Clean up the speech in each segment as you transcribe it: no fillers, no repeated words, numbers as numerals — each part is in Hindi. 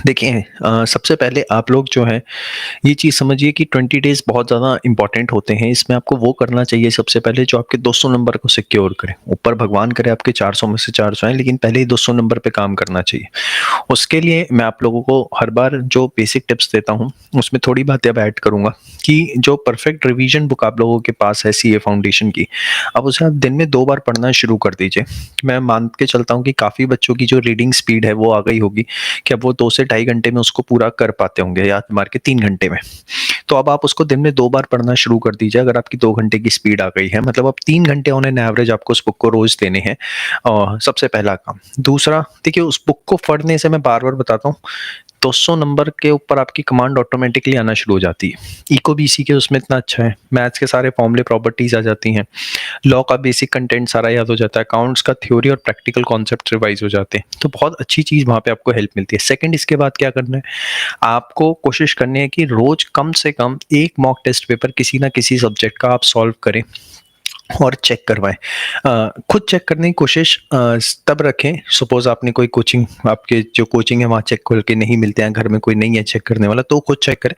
देखिए सबसे पहले आप लोग जो है ये चीज़ समझिए कि 20 डेज़ बहुत ज़्यादा इम्पोर्टेंट होते हैं। इसमें आपको वो करना चाहिए सबसे पहले जो आपके 200 नंबर को सिक्योर करे। ऊपर भगवान करे आपके 400 में से 400 आएँ, लेकिन पहले ही 200 नंबर पे काम करना चाहिए। उसके लिए मैं आप लोगों को हर बार जो बेसिक टिप्स देता हूँ, उसमें थोड़ी बातें अब ऐड करूँगा कि जो परफेक्ट रिवीजन बुक आप लोगों के पास है सीए फाउंडेशन की, अब उसे आप दिन में 2 बार पढ़ना शुरू कर दीजिए। मैं मान के चलता हूँ कि काफ़ी बच्चों की जो रीडिंग स्पीड है वो आ गई होगी कि अब वो 2 से ढाई घंटे में उसको पूरा कर पाते होंगे या मार के 3 घंटे में। तो अब आप उसको दिन में 2 बार पढ़ना शुरू कर दीजिए अगर आपकी 2 घंटे की स्पीड आ गई है। मतलब अब 3 घंटे ऑन एन एवरेज आपको उस बुक को रोज़ देने हैं। सबसे पहला काम। दूसरा, देखिए उस बुक को पढ़ने से मैं बार-बार बताता हूँ, 200 नंबर के ऊपर आपकी कमांड ऑटोमेटिकली आना शुरू हो जाती है। इको बीसी के उसमें इतना अच्छा है, मैथ्स के सारे फॉर्मूले प्रॉपर्टीज़ आ जाती हैं, लॉ का बेसिक कंटेंट सारा याद हो जाता है, अकाउंट्स का थ्योरी और प्रैक्टिकल कॉन्सेप्ट रिवाइज़ हो जाते हैं। तो बहुत अच्छी चीज़ वहाँ पे आपको हेल्प मिलती है। सेकंड, इसके बाद क्या करना है, आपको कोशिश करनी है कि रोज़ कम से कम 1 मॉक टेस्ट पेपर किसी ना किसी सब्जेक्ट का आप सॉल्व करें और चेक करवाएँ। खुद चेक करने की कोशिश तब रखें, सपोज़ आपने कोई कोचिंग, आपके जो कोचिंग है वहाँ चेक खोल के नहीं मिलते हैं, घर में कोई नहीं है चेक करने वाला, तो खुद चेक करें,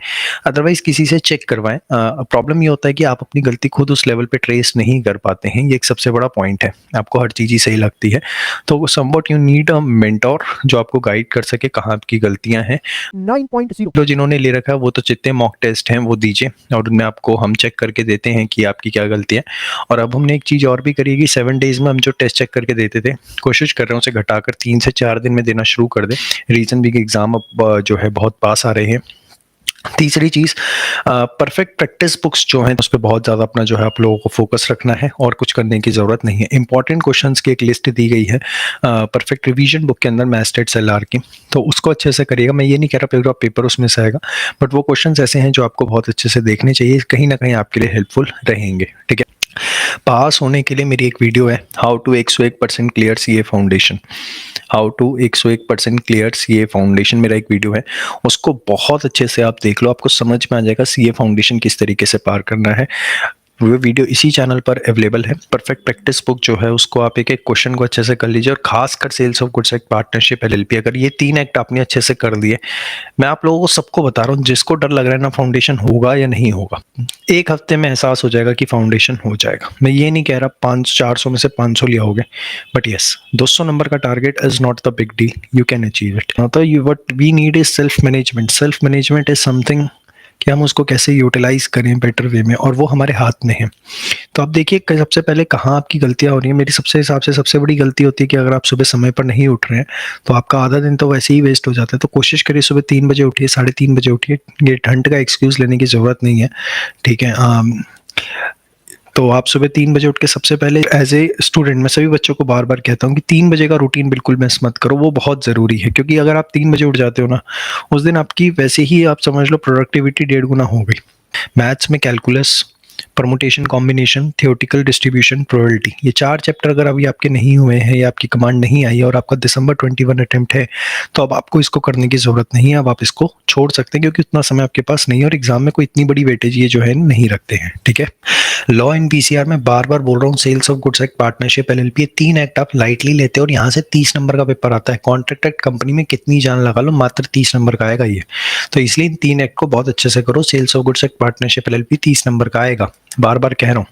अदरवाइज़ किसी से चेक करवाएँ। प्रॉब्लम ये होता है कि आप अपनी गलती खुद उस लेवल पे ट्रेस नहीं कर पाते हैं, ये एक सबसे बड़ा पॉइंट है। आपको हर चीज़ ही सही लगती है, तो somewhat you need a mentor जो आपको गाइड कर सके कहाँ आपकी गलतियाँ हैं। 9.0 जो जिन्होंने ले रखा है वो तो जितने मॉक टेस्ट हैं वो दीजिए और उनमें आपको हम चेक करके देते हैं कि आपकी क्या गलती है। और अब हमने एक चीज़ और भी करी है कि 7 डेज़ में हम जो टेस्ट चेक करके देते थे, कोशिश कर रहे हैं उसे घटाकर 3 से 4 दिन में देना शुरू कर दें। रीज़न भी कि एग्ज़ाम अब जो है बहुत पास आ रहे हैं। तीसरी चीज़, परफेक्ट प्रैक्टिस बुक्स जो हैं उस पे बहुत ज़्यादा अपना जो है आप लोगों को फोकस रखना है और कुछ करने की ज़रूरत नहीं है। इंपॉर्टेंट क्वेश्चंस की एक लिस्ट दी गई है परफेक्ट रिवीजन बुक के अंदर मैथ्स स्टेट्स एलआर की, तो उसको अच्छे से करिएगा। मैं ये नहीं कह रहा पूरा पेपर उसमें से आएगा, बट वो क्वेश्चंस ऐसे हैं जो आपको बहुत अच्छे से देखने चाहिए, कहीं ना कहीं आपके लिए हेल्पफुल रहेंगे। ठीक है, पास होने के लिए मेरी एक वीडियो है, how to 101% clear CA foundation. How to 101% clear CA foundation मेरा एक वीडियो है, उसको बहुत अच्छे से आप देख लो, आपको समझ में आ जाएगा सीए फाउंडेशन किस तरीके से पार करना है। वो वीडियो इसी चैनल पर अवेलेबल है। परफेक्ट प्रैक्टिस बुक जो है उसको आप एक एक क्वेश्चन को अच्छे से कर लीजिए, और खासकर sales of goods act, partnership, LLP, अगर ये 3 एक्ट आपने अच्छे से कर दिए, मैं आप लोगों को सबको बता रहा हूँ, जिसको डर लग रहा है ना फाउंडेशन होगा या नहीं होगा, 1 हफ्ते में एहसास हो जाएगा कि फाउंडेशन हो जाएगा। मैं ये नहीं कह रहा 400 में से 500 लिया होगे, बट यस, 200 नंबर का target is not the big deal, you can achieve it. तो you what we need is self management. Self management is something कि हम उसको कैसे यूटिलाइज करें बेटर वे में, और वो हमारे हाथ में है। तो आप देखिए सबसे पहले कहाँ आपकी गलतियाँ हो रही हैं। मेरी सबसे हिसाब से सबसे बड़ी गलती होती है कि अगर आप सुबह समय पर नहीं उठ रहे हैं तो आपका आधा दिन तो वैसे ही वेस्ट हो जाता है। तो कोशिश करिए सुबह 3 बजे उठिए, 3:30 बजे उठिए। ये ठंड का एक्सक्यूज़ लेने की ज़रूरत नहीं है, ठीक है। तो आप सुबह 3 बजे उठ के सबसे पहले एज ए स्टूडेंट, मैं सभी बच्चों को बार-बार कहता हूँ कि 3 बजे का रूटीन बिल्कुल मिस मत करो, वो बहुत ज़रूरी है। क्योंकि अगर आप 3 बजे उठ जाते हो ना, उस दिन आपकी वैसे ही आप समझ लो प्रोडक्टिविटी 1.5 गुना हो गई। मैथ्स में calculus, permutation, combination, theoretical distribution, probability, ये 4 चैप्टर अगर अभी आपके नहीं हुए हैं या आपकी कमांड नहीं आई है और आपका दिसंबर 21 अटेम्प्ट है, तो अब आपको इसको करने की ज़रूरत नहीं है। अब आप इसको छोड़ सकते हैं क्योंकि उतना समय आपके पास नहीं है और एग्जाम में कोई इतनी बड़ी वेटेज ये जो है नहीं रखते हैं, ठीक है। लॉ एंड पीसीआर में बार-बार बोल रहा हूँ, sales of goods act, partnership, LLP, ये 3 एक्ट आप लाइटली लेते हो और यहाँ से 30 नंबर का पेपर आता है। कॉन्ट्रैक्ट एक्ट कंपनी में कितनी जान लगा लो, मात्र 30 नंबर का आएगा ये। तो इसलिए इन 3 एक्ट को बहुत अच्छे से करो। Sales of goods act, partnership, LLP 30 number का आएगा। बार-बार कह रहा हूँ,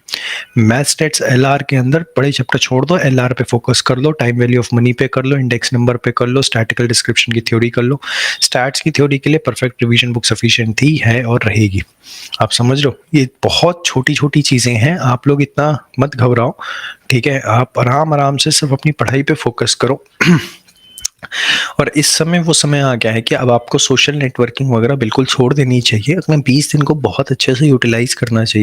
मैथ्स स्टेट्स एलआर के अंदर बड़े चैप्टर छोड़ दो, एलआर पे फोकस कर लो, टाइम वैल्यू ऑफ मनी पे कर लो, इंडेक्स नंबर पे कर लो, स्टैटिकल डिस्क्रिप्शन की थ्योरी कर लो। स्टैट्स की थ्योरी के लिए परफेक्ट रिवीजन बुक सफिशिएंट थी, है और रहेगी। आप समझ लो, ये बहुत छोटी-छोटी चीज़ें हैं, आप लोग इतना मत घबराओ, ठीक है। आप आराम-आराम से सिर्फ अपनी पढ़ाई पे फोकस करो। और इस समय वो समय आ गया है कि अब आपको सोशल नेटवर्किंग वगैरह बिल्कुल छोड़ देनी चाहिए। अपने 20 दिन को बहुत अच्छे से यूटिलाइज़ करना चाहिए।